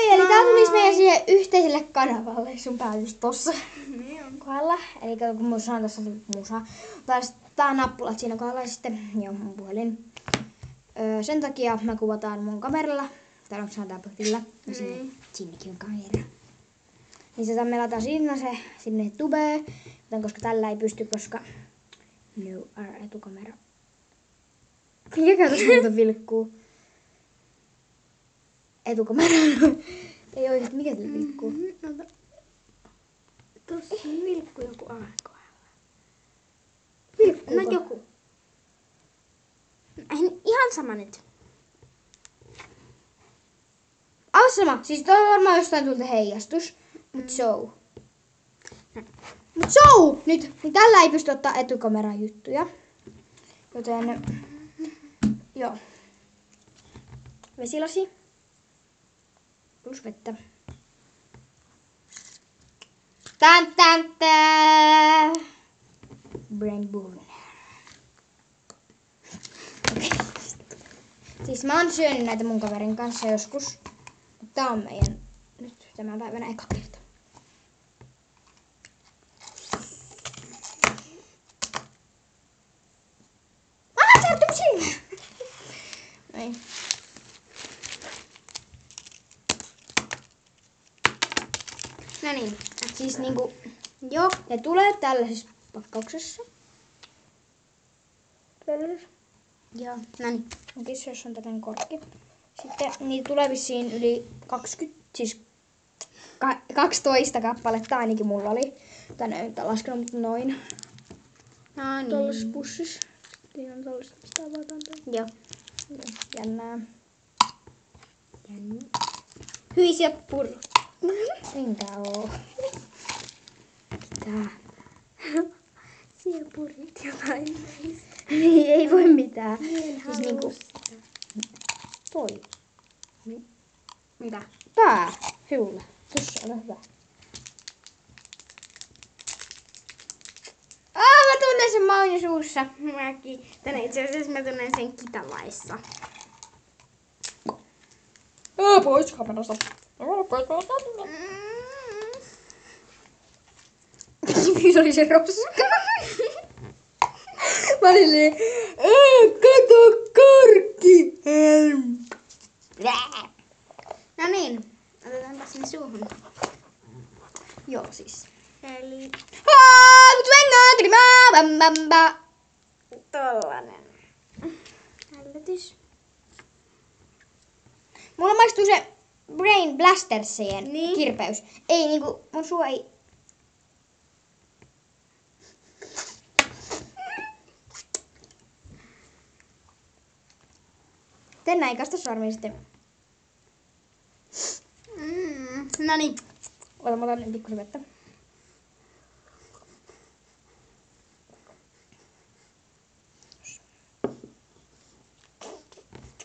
Moi! Eli tää tulisi meidän siihen yhteiselle kanavalle. Sun pää just tossa kohdalla. Eli kun mulla on tässä musa. Tää on nappulat siinä kohdalla sitten. Joo, mun puhelin. Sen takia mä kuvataan mun kameralla. Tai onko se tabletilla. Ja sinnekin on kamera. Niin se me laitetaan sinne tubeen. Koska tällä ei pysty, koska no etukamera. Mikä tässä muuta vilkkuu? Etukamera. Ei oikeesti, mikä sillä vilkkuu? Tossa vilkkuu joku kohdalla. Vilkkuuko? No joku. Ihan sama nyt. Sama. Siis toi on varmaan jostain tulta heijastus. Mut show. Mut show! Nyt. Niin tällä ei pysty ottaa etukameran juttuja. Joten joo. Vesilasi. Plus vettä. Tän. Brain burner. Siis mä oon syönyt näitä mun kaverin kanssa joskus. Tää on meidän nyt tämän päivänä eka kerta. Tarttum silmään! Näin. No niin. Siis niinku, Joo. ne tulee tällaisessa pakkauksessa. Tällaisessa. Joo. No niin. Onkin jos on täten korkki. Sitten niitä tulee vissiin yli 20, siis 12 kappaletta ainakin mulla oli. Tänne nyt on laskenut noin. No niin. Tollasessa pussissa. Siinä on tollasta, mistä avataan toi. Joo. Jännää. Hyisiä purru. Enkä oo. Mitä? Siellä purrit jotain. Ei voi mitään. Siis niinku toi. Mitä? Tää. Hyllä. Tossa on hyvä. Mä tunnen sen maun jo suussa. Mäkin. Tänne itse asiassa mä tunnen sen kitalaissa. Pois kamerasta. Se oli se roska. Mä olin niin, kato karkki. No niin. Otetaanpa sinne suuhun. Joo siis. Eli Bamba. tollanen. Hälytys. Mulla maistuu se Brain Blastersien Niin. kirpeys. Ei niinku, mun suu ei... Tän näin, kasta sormiin sitten. No niin. Ota, mä otan pikkusen vettä.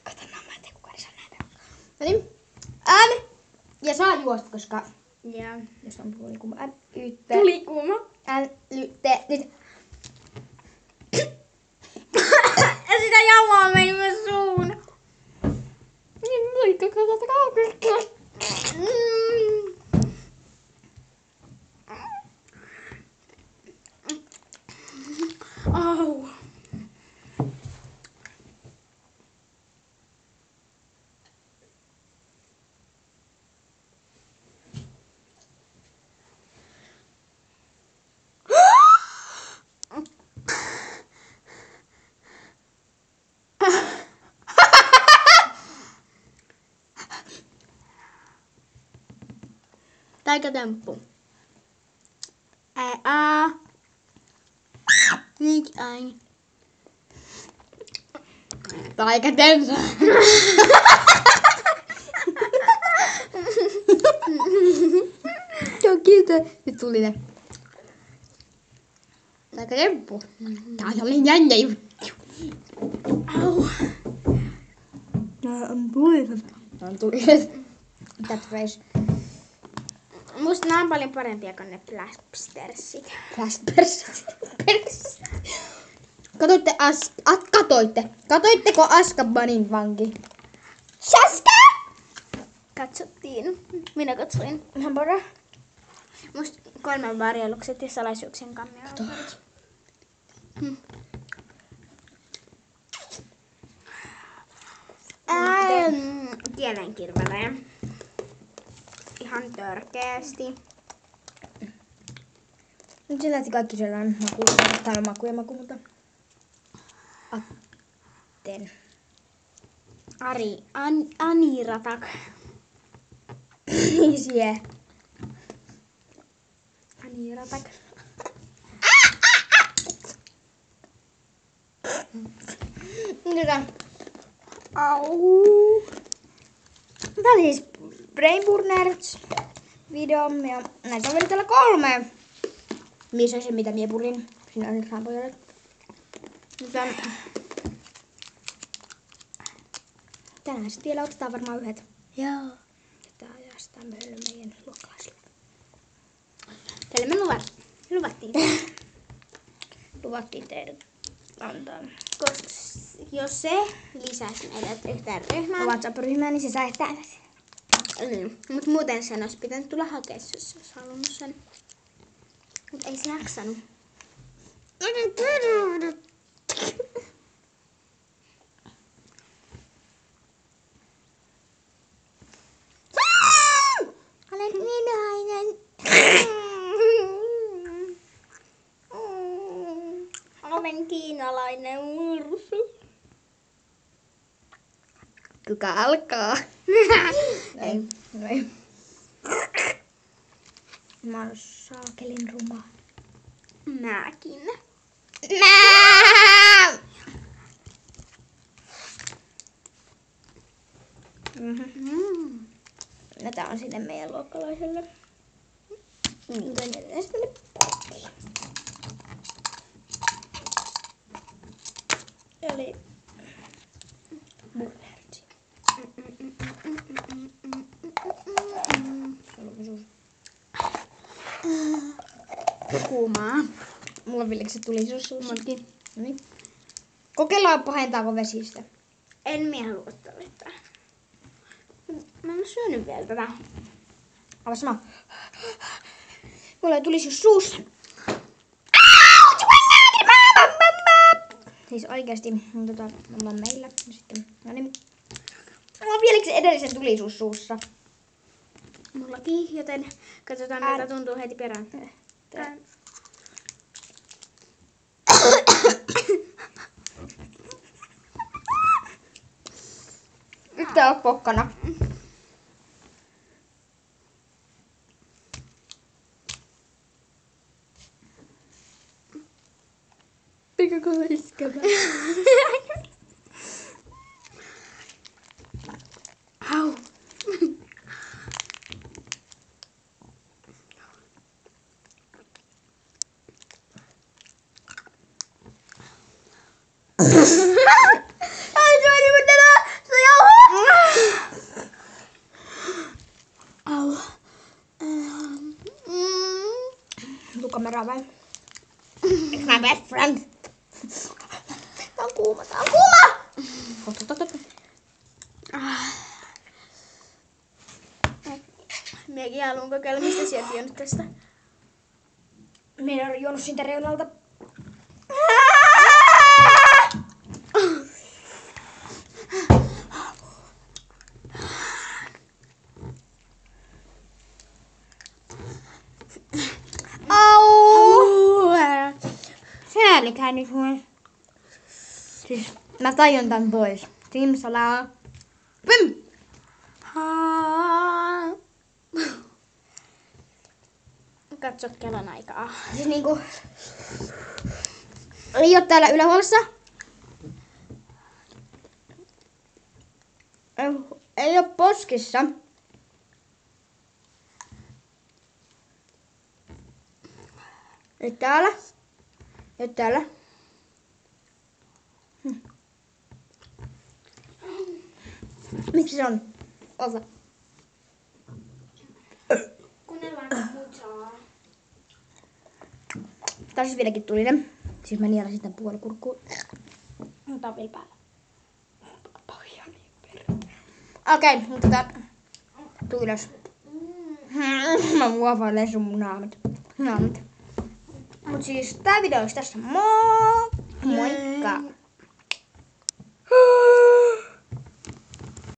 Kato, mä en tiedä kukaan ei saa näitä. No niin. Ja saa juosta, koska... Ja Jos on tulikuuma. tuli kuuma. Nyt. Ja sitä jauhaa meni myös suun. Au. Taikatemppu. Niik ai. Taikatemppu. Joo, kiitos. Nyt tuli ne. Taikatemppu. Tää oli jännä juttu. Au. Tää on tuliset. Tää on tuliset. That face. Musta nää on paljon parempia kuin ne Blastersit. Katoitteko Azkabanin vanki? Shaska! katsottiin. Minä katsoin. Hamburger. Musta 3 varjelukset ja salaisuuksien kammio. Kielenkirvelee. Ihan törkeästi. Nyt se lähti kaikki sellainen maku. Täällä on maku ja maku, mutta... Atten. Aniratak. Niin sie. Aniratak. Mitä? Au. Tää oli siis Brainburners video ja näitä on täällä 3. Missä se mitä mie purin? Siinä on rampojalle. Tänään sitten vielä otetaan varmaan yhdet. Joo. Tää ajastaa meille meidän luokkalaisille. Teille me luvattiin. Luvattiin teille antaa. Koska jos se lisäisi meidät yhteen ryhmään. WhatsApp-ryhmään, niin se sai täällä sen. Mutta muuten sen olisi pitänyt tulla hakea, jos olisi halunnut sen. Mutta ei se jaksanut. Olen minäinen. Olen kiinalainen mursu. Kuka alkaa? Ei. No ei. Mä oon saakelin ruma. Mäkin. No tää on sinne meidän luokkalaiselle. Minkä ne sitten eli burgersi. Kuumaa. Mulla villikset tuli suussa. Munkin. Niin. Kokeillaan pahentaako vesistä. En minä halua tätä. Mä en ole syönyt vielä tätä. Aivan sama. Mulla tuli just suussa. Siis oikeesti meillä. Ja sitten, no niin. Mulla on vieläkin edellisen tulisuus suussa. Mullakin, joten katsotaan miltä tuntuu heti perään. Nyt tää on pokkana. Pikkukolla iskevä. Au. Ai se meni mun tänään! Se jauho! Au. Lukamera vai? It's my best friend. Tää on kuuma, tää on kuuma! Miekin haluan kokeilla, mistä sieltä juonut tästä. Minä olen juonut siitä reunalta. Säälikää nyt mua. Siis mä tajun tän pois. Simsalaa. Pim! Katso kellon aikaa. Siis niinku... Ei oo täällä ylähuolessa. Ei oo poskissa. Nyt täällä. Nyt täällä. Miksi se on? Ota. Kuunnellaan musaa. Tää on siis vieläkin tulinen. Siis mä nielasin tän puolikurkkuun. Tää on vielä päällä. Okei, mutta tää... tuu ylös. Mä muovailen sun naamat. Mut siis tää video olisi tässä. Moikka!